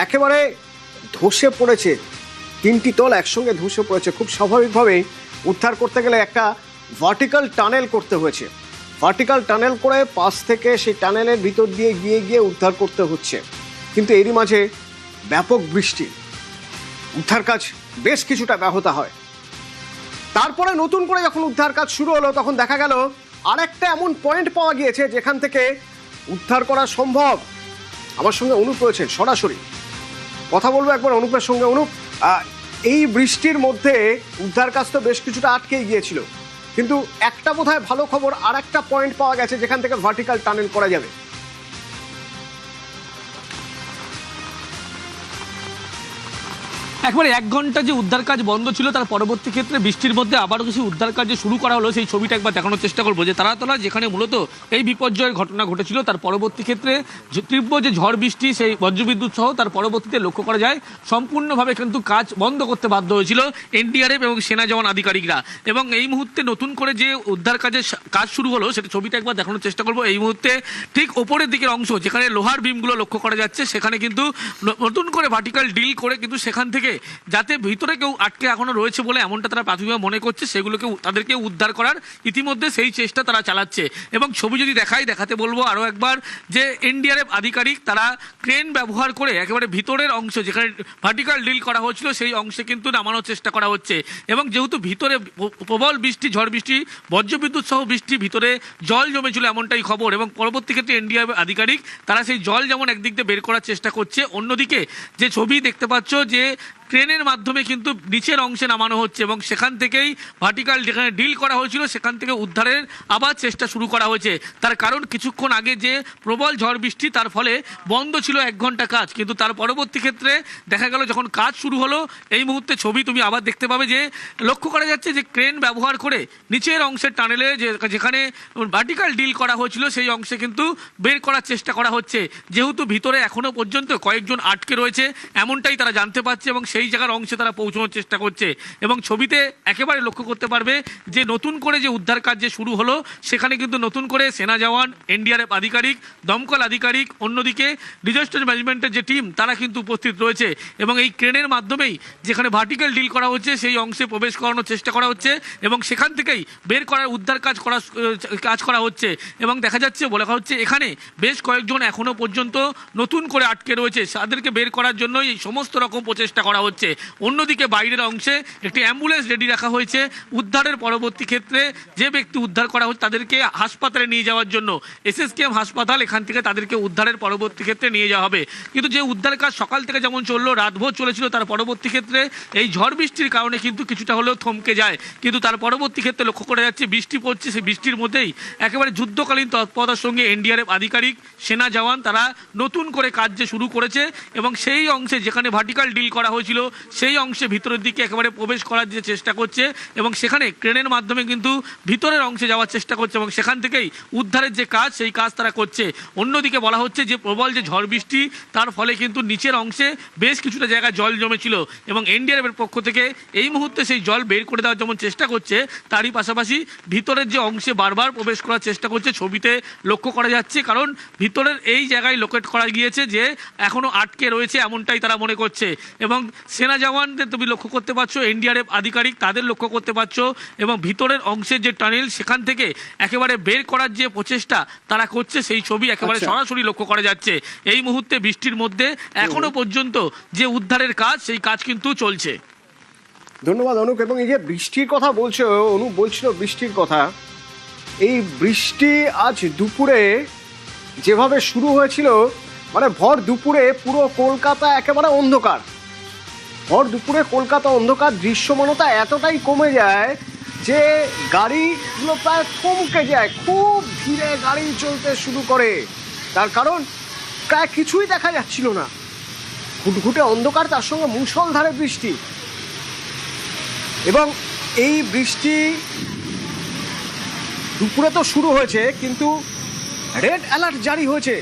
একেবারে ধসে পড়েছে, 3টি তল একসঙ্গে ধসে পড়েছে। খুব স্বাভাবিকভাবেই উদ্ধার করতে গেলে একটা ভার্টিক্যাল টানেল করতে হয়েছে। ভার্টিক্যাল টানেল করে পাশ থেকে সেই টানেলের ভিতর দিয়ে গিয়ে উদ্ধার করতে হচ্ছে। কিন্তু এরই মাঝে ব্যাপক বৃষ্টি, উদ্ধার কাজ বেশ কিছুটা ব্যাহত হয়। তারপরে নতুন করে যখন উদ্ধার কাজ শুরু হলো তখন দেখা গেল আরেকটা এমন পয়েন্ট পাওয়া গিয়েছে যেখান থেকে উদ্ধার করা সম্ভব। আমার সঙ্গে অনুপ রয়েছেন, সরাসরি কথা বলবো একবার অনুপের সঙ্গে। অনুপ, এই বৃষ্টির মধ্যে উদ্ধার কাজ তো বেশ কিছুটা আটকেই গিয়েছিল, কিন্তু একটা বোধহয় ভালো খবর, আর একটা পয়েন্ট পাওয়া গেছে যেখান থেকে ভার্টিক্যাল টানেল করা যাবে। একবারে 1 ঘন্টা যে উদ্ধার কাজ বন্ধ ছিল, তার পরবর্তী ক্ষেত্রে বৃষ্টির মধ্যে আবারও কিছু উদ্ধার কাজ যে শুরু করা হলো, সেই ছবিটা একবার দেখানোর চেষ্টা করবো। যে তারাতলা যেখানে মূলত এই বিপর্যয়ের ঘটনা ঘটেছিল, তার পরবর্তী ক্ষেত্রে তীব্র যে ঝড় বৃষ্টি, সেই বজ্রবিদ্যুৎ সহ তার পরবর্তীতে লক্ষ্য করা যায় সম্পূর্ণভাবে কিন্তু কাজ বন্ধ করতে বাধ্য হয়েছিল এনডিআরএফ এবং সেনা জওয়ান আধিকারিকরা। এবং এই মুহূর্তে নতুন করে যে উদ্ধার কাজের কাজ শুরু হলো, সেটা ছবিটা একবার দেখানোর চেষ্টা করবো। এই মুহূর্তে ঠিক ওপরের দিকের অংশ যেখানে লোহার বিমগুলো লক্ষ্য করা যাচ্ছে, সেখানে কিন্তু নতুন করে ভার্টিক্যাল ডিল করে কিন্তু সেখান থেকে যাতে ভিতরে কেউ আটকে এখনো রয়েছে বলে এমনটা তারা প্রাথমিকভাবে মনে করছে, সেগুলোকে তাদেরকে উদ্ধার করার ইতিমধ্যে সেই চেষ্টা তারা চালাচ্ছে। এবং ছবি যদি দেখাতে বলবো আরও একবার, যে এনডিআরএফ আধিকারিক তারা ক্রেন ব্যবহার করে একেবারে ভিতরের অংশ যেখানে ভার্টিক্যাল ডিল করা হচ্ছিল সেই অংশে কিন্তু নামানোর চেষ্টা করা হচ্ছে। এবং যেহেতু ভিতরে প্রবল বৃষ্টি, ঝড় বৃষ্টি, বজ্রবিদ্যুৎ সহ বৃষ্টি, ভিতরে জল জমেছিল এমনটাই খবর। এবং পরবর্তী ক্ষেত্রে এনডিআরএফ আধিকারিক তারা সেই জল যেমন একদিক দিয়ে বের করার চেষ্টা করছে, অন্যদিকে যে ছবি দেখতে পাচ্ছ যে ক্রেনের মাধ্যমে কিন্তু নিচের অংশে নামানো হচ্ছে এবং সেখান থেকেই ভার্টিক্যাল যেখানে ডিল করা হয়েছিল সেখান থেকে উদ্ধারের আবার চেষ্টা শুরু করা হয়েছে। তার কারণ কিছুক্ষণ আগে যে প্রবল ঝড় বৃষ্টি, তার ফলে বন্ধ ছিল 1 ঘন্টা কাজ। কিন্তু তার পরবর্তী ক্ষেত্রে দেখা গেল যখন কাজ শুরু হলো, এই মুহূর্তে ছবি তুমি আবার দেখতে পাবে যে লক্ষ্য করা যাচ্ছে যে ক্রেন ব্যবহার করে নিচের অংশের টানেলে যেখানে ভার্টিক্যাল ডিল করা হয়েছিল সেই অংশে কিন্তু বের করার চেষ্টা করা হচ্ছে। যেহেতু ভিতরে এখনো পর্যন্ত কয়েকজন আটকে রয়েছে এমনটাই তারা জানতে পারছে এবং সেই জায়গার অংশে তারা পৌঁছানোর চেষ্টা করছে। এবং ছবিতে একেবারে লক্ষ্য করতে পারবে যে নতুন করে যে উদ্ধার কাজ যে শুরু হলো, সেখানে কিন্তু নতুন করে সেনা জওয়ান, এনডিআরএফ আধিকারিক, দমকল আধিকারিক, অন্যদিকে ডিজাস্টার ম্যানেজমেন্টের যে টিম তারা কিন্তু উপস্থিত রয়েছে। এবং এই ক্রেনের মাধ্যমেই যেখানে ভার্টিক্যাল ডিল করা হচ্ছে সেই অংশে প্রবেশ করানোর চেষ্টা করা হচ্ছে এবং সেখান থেকেই বের করার উদ্ধার কাজ করা হচ্ছে। এবং দেখা যাচ্ছে, বলা হচ্ছে এখানে বেশ কয়েকজন এখনো পর্যন্ত নতুন করে আটকে রয়েছে, তাদেরকে বের করার জন্য এই সমস্ত রকম প্রচেষ্টা করা হচ্ছে। অন্যদিকে বাইরের অংশে একটি অ্যাম্বুলেন্স রেডি রাখা হয়েছে উদ্ধারের পরবর্তী ক্ষেত্রে। যে ব্যক্তি উদ্ধার করা হচ্ছে তাদেরকে হাসপাতালে নিয়ে যাওয়ার জন্য এসএসকেএম হাসপাতাল, এখান থেকে তাদেরকে উদ্ধারের পরবর্তী ক্ষেত্রে নিয়ে যাওয়া হবে। কিন্তু যে উদ্ধার কাজ সকাল থেকে যেমন চললো, রাতভর চলেছিল, তার পরবর্তী ক্ষেত্রে এই ঝড় বৃষ্টির কারণে কিন্তু কিছুটা হলেও থমকে যায়। কিন্তু তার পরবর্তী ক্ষেত্রে লক্ষ্য করা যাচ্ছে বৃষ্টি পড়ছে, সেই বৃষ্টির মধ্যেই একেবারে যুদ্ধকালীন তৎপরতার সঙ্গে এনডিআরএফ আধিকারিক, সেনা জওয়ান তারা নতুন করে কাজ যে শুরু করেছে এবং সেই অংশে যেখানে ভার্টিক্যাল ডিল করা হয়েছিল সেই অংশে ভিতরের দিকে একেবারে প্রবেশ করার যে চেষ্টা করছে এবং সেখানে ক্রেনের মাধ্যমে কিন্তু ভিতরের অংশে যাওয়ার চেষ্টা করছে এবং সেখান থেকেই উদ্ধারের যে কাজ সেই কাজ তারা করছে। অন্যদিকে বলা হচ্ছে যে প্রবল যে ঝড় বৃষ্টি, তার ফলে কিন্তু নিচের অংশে বেশ কিছুটা জায়গায় জল জমেছিল এবং এনডিআরএফের পক্ষ থেকে এই মুহূর্তে সেই জল বের করে দেওয়ার যেমন চেষ্টা করছে, তারই পাশাপাশি ভিতরের যে অংশে বারবার প্রবেশ করার চেষ্টা করছে, ছবিতে লক্ষ্য করা যাচ্ছে। কারণ ভিতরের এই জায়গায় লোকেট করা গিয়েছে যে এখনো আটকে রয়েছে এমনটাই তারা মনে করছে। এবং সেনা জওয়ানদের তুমি লক্ষ্য করতে পারছো, এনডিআরএফ আধিকারিক তাদের লক্ষ্য করতে পারছো এবং ভিতরের অংশের যে টানেল সেখান থেকে একেবারে বের করার যে প্রচেষ্টা তারা করছে, সেই ছবি একেবারে সরাসরি লক্ষ্য করা যাচ্ছে। এই মুহূর্তে বৃষ্টির মধ্যে এখনো পর্যন্ত যে উদ্ধারের কাজ সেই কাজ কিন্তু চলছে। ধন্যবাদ অনুপ। এবং এই যে বৃষ্টির কথা বলছো, অনুপ বলছিল বৃষ্টির কথা, এই বৃষ্টি আজ দুপুরে যেভাবে শুরু হয়েছিল, মানে ভর দুপুরে পুরো কলকাতা একেবারে অন্ধকার। ভর দুপুরে কলকাতা অন্ধকার, দৃশ্যমানতা এতটাই কমে যায় যে গাড়িগুলো প্রায় থমকে যায়, খুব ধীরে গাড়ি চলতে শুরু করে। তার কারণ প্রায় কিছুই দেখা যাচ্ছিল না, ঘুটঘুটে অন্ধকার, তার সঙ্গে মুষলধারে বৃষ্টি। এবং এই বৃষ্টি দুপুরে তো শুরু হয়েছে, কিন্তু রেড অ্যালার্ট জারি হয়েছে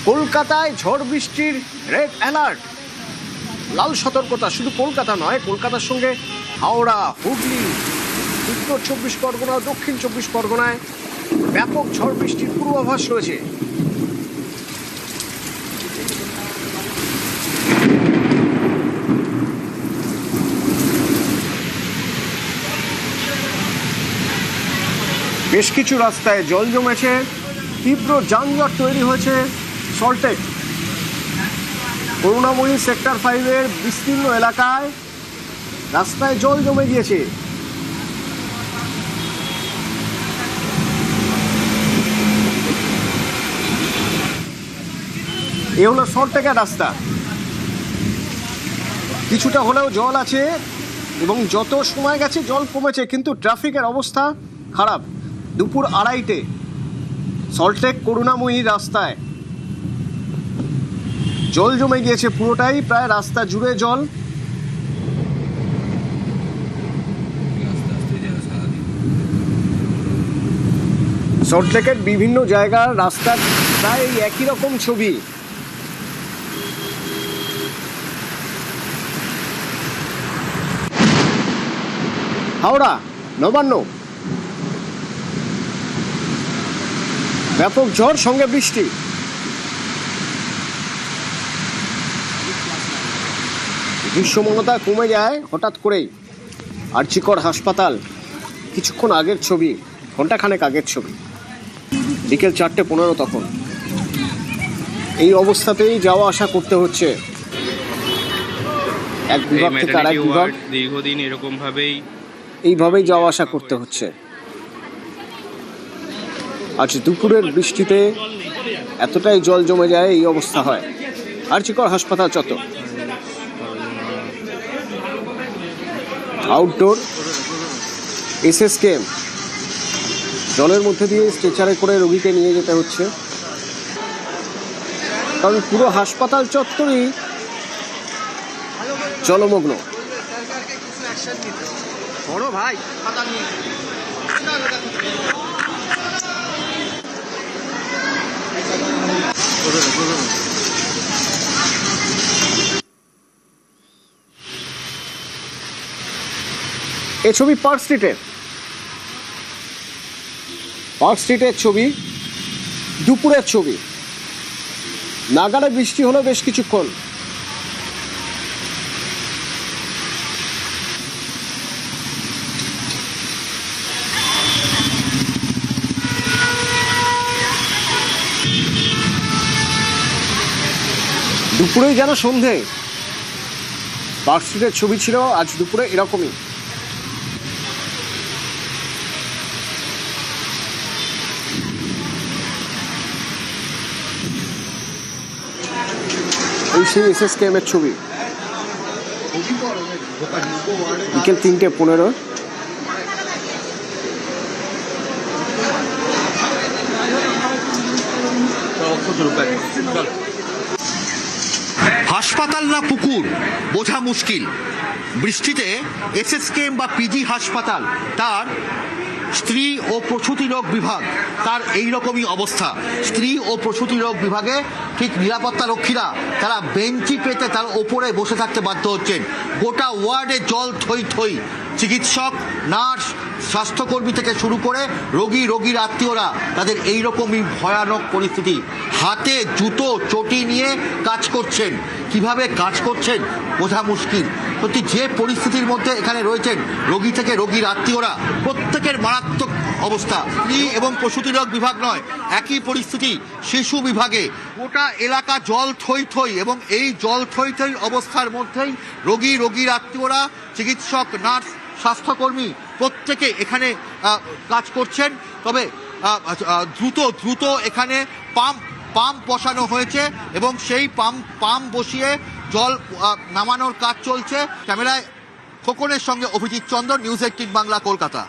কলকাতায়। ঝড় বৃষ্টির রেড অ্যালার্ট, লাল সতর্কতা। শুধু কলকাতা নয়, কলকাতার সঙ্গে হাওড়া, হুগলি, উত্তর 24 পরগনা, দক্ষিণ 24 পরগনায় ব্যাপক ঝড় বৃষ্টির পূর্বাভাস রয়েছে। বেশ কিছু রাস্তায় জল জমেছে, তীব্র যানজট তৈরি হয়েছে সল্টলেক করুণাময়ী সেক্টর 5-এর বিস্তীর্ণ এলাকায় রাস্তায় জল জমে গিয়েছে। এ হলো সল্টলেকের রাস্তা। কিছুটা হলেও জল আছে এবং যত সময় গেছে জল কমেছে, কিন্তু ট্রাফিকের অবস্থা খারাপ। দুপুর 2:30-টে সল্টলেক করুণাময়ী রাস্তায় জল জমে গিয়েছে পুরোটাই, প্রায় রাস্তা জুড়ে জল। সল্টলেকের বিভিন্ন জায়গার রাস্তার প্রায় এই একই রকম ছবি। হাওড়া নবান্ন, ব্যাপক ঝড় সঙ্গে বৃষ্টি। দৃশ্যমানতা কমে যায় হঠাৎ করেই। আরজিকর হাসপাতাল, কিছুক্ষণ আগের ছবি, ঘন্টাখানেক আগের ছবি, বিকেল 4:15 তখন। এই অবস্থাতেই যাওয়া আসা করতে হচ্ছে এক বিভাগ থেকে আরেক বিভাগ। দীর্ঘদিন এইভাবেই যাওয়া আসা করতে হচ্ছে। আজ দুপুরের বৃষ্টিতে এতটাই জল জমে যায়, এই অবস্থা হয়। আরজিকর হাসপাতাল চত্বর, আউটডোর এসএসকেএম, জলের মধ্যে দিয়ে স্ট্রেচারে করে রোগীকে নিয়ে যেতে হচ্ছে, কারণ পুরো হাসপাতাল চত্বরই জলমগ্ন। ভাই এই ছবি পার্ক স্ট্রিটের ছবি, দুপুরের ছবি। নাগাড়ে বৃষ্টি হলো বেশ কিছুক্ষণ। দুপুরেই যেন সন্ধে। পার্ক স্ট্রিটের ছবি ছিল আজ দুপুরে এরকমই। এই সেই এসএসকেএম-এর ছবি, বিকেল 3:15। হাসপাতাল না পুকুর বোঝা মুশকিল। বৃষ্টিতে এসএসকেএম বা পিজি হাসপাতাল, তার স্ত্রী ও প্রসূতি রোগ বিভাগ, তার এই রকমই অবস্থা। স্ত্রী ও প্রসূতি রোগ বিভাগে ঠিক নিরাপত্তা রক্ষীরা তারা বেঞ্চি পেতে তার ওপরে বসে থাকতে বাধ্য হচ্ছেন। গোটা ওয়ার্ডে জল থই থই। চিকিৎসক, নার্স, স্বাস্থ্যকর্মী থেকে শুরু করে রোগীর আত্মীয়রা, তাদের এই রকমই ভয়ানক পরিস্থিতি। হাতে জুতো চটি নিয়ে কাজ করছেন। কিভাবে কাজ করছেন বোঝা মুশকিল। সত্যি যে পরিস্থিতির মধ্যে এখানে রয়েছেন রোগী থেকে রোগীর আত্মীয়রা, প্রত্যেকের মারাত্মক অবস্থা। স্ত্রী এবং প্রসূতি রোগ বিভাগ নয়, একই পরিস্থিতি শিশু বিভাগে। গোটা এলাকা জল থই থই, এবং এই জল থই থই অবস্থার মধ্যেই রোগীর আত্মীয়রা, চিকিৎসক, নার্স, স্বাস্থ্যকর্মী প্রত্যেকে এখানে কাজ করছেন। তবে দ্রুত এখানে পাম্প বসানো হয়েছে এবং সেই পাম্প বসিয়ে জল নামানোর কাজ চলছে। ক্যামেরায় খোকনের সঙ্গে অভিজিৎ চন্দ্র, নিউজ 18 বাংলা, কলকাতা।